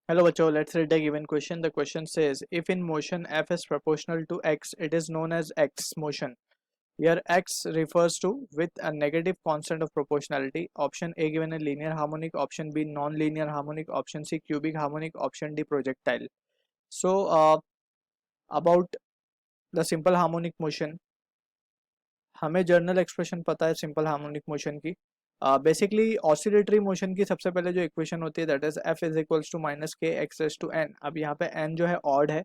Hello bachcho, let's read the given question. The question says, if in motion f is proportional to x, it is known as x motion. Here x refers to with a negative constant of proportionality. Option A given a linear harmonic, option B non-linear harmonic, option C cubic harmonic, option D projectile. So about the simple harmonic motion, हमें general expression पता है simple harmonic motion की. Basically oscillatory motion की सबसे पहले जो equation होती है that is F is equals to minus के एक्स रेज टू एन. अब यहाँ पे एन जो है ऑड है,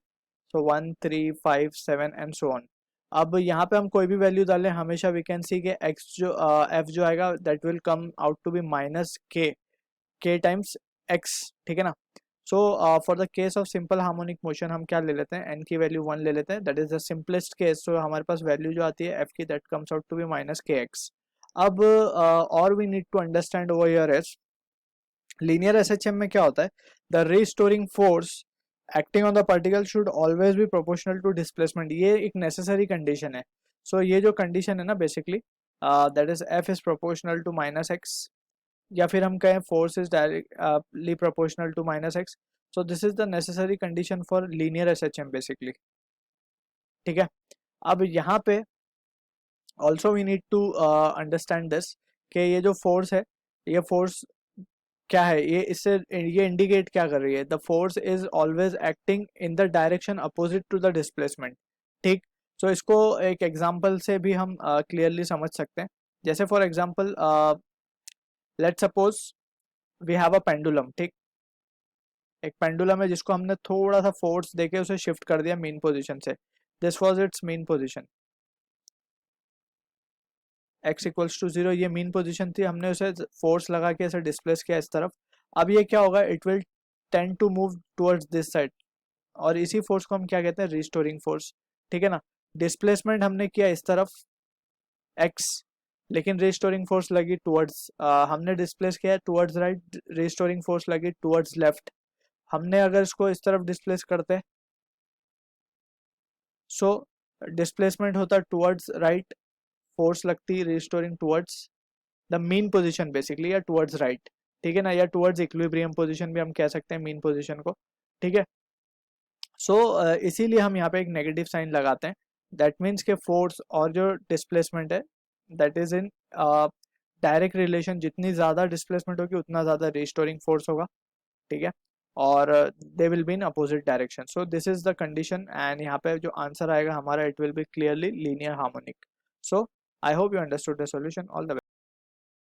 सो 1 3 5 7 एंड सो ऑन. अब यहाँ पे हम कोई भी वैल्यू डालें हमेशा वी कैन सी के एक्स जो एफ जो आएगा that will come out to be minus k times x. ठीक है ना. So for the case of simple harmonic motion हम क्या ले लेते हैं, एन की वैल्यू 1 ले लेते हैं. That is the simplest case. So हमारे पास वैल्यू जो आती है एफ की that comes out to be minus के एक्स. अब और we need to understand over here is linear SHM में क्या होता है, the restoring force acting on the particle should always be proportional to displacement. ये एक नेसेसरी कंडीशन है. सो ये जो कंडीशन है ना basically that is F is proportional to minus x, या फिर हम कहें force is directly proportional to minus x. So this is the necessary condition for linear SHM basically. ठीक है. अब यहाँ पे also we need to understand this कि ये जो फोर्स है, ये फोर्स क्या है, ये इंडिकेट क्या कर रही है, the force is always acting in the direction opposite to the displacement. ठीक. सो इसको एक एग्जांपल से भी हम क्लियरली समझ सकते हैं. जैसे for example let's suppose we have a pendulum. ठीक. एक पेंडुलम है जिसको हमने थोड़ा सा फोर्स देके उसे शिफ्ट कर दिया मीन पोजीशन से. This was its mean position, x equals to 0. ये मीन पोजीशन थी, हमने उसे फोर्स लगा के ऐसे डिस्प्लेस किया इस तरफ. अब ये क्या होगा, it will tend to move towards this side, और इसी फोर्स को हम क्या कहते हैं, रिस्टोरिंग फोर्स. ठीक है ना. डिस्प्लेसमेंट हमने किया इस तरफ x, लेकिन रिस्टोरिंग फोर्स लगी टुवर्ड्स, हमने डिस्प्लेस किया टुवर्ड्स राइट, रिस्टोरिंग फोर्स लगी टुवर्ड्स लेफ्ट. हमने अगर इसको इस तरफ डिस्प्लेस करते, सो डिस्प्लेसमेंट होता टुवर्ड्स राइट, फोर्स लगती restoring towards the mean position basically, या टुवर्ड्स राइट. ठीक है ना, या टुवर्ड्स इक्विलिब्रियम पोजीशन भी हम कह सकते हैं मीन पोजीशन को. ठीक है. सो इसीलिए हम यहाँ पे एक नेगेटिव साइन लगाते हैं. दैट मीन्स के फोर्स और जो डिस्प्लेसमेंट है that is in direct relation. जितनी ज़्यादा डिस्प्लेसमेंट होगी उतना ज़्यादा रिस्टोरिंग फोर्स होगा. ठीक है. और they will be in opposite direction. So this is the condition, and यहाँ पे जो आंसर आएगा हमारा it will be clearly linear harmonic. So I hope you understood the solution. All the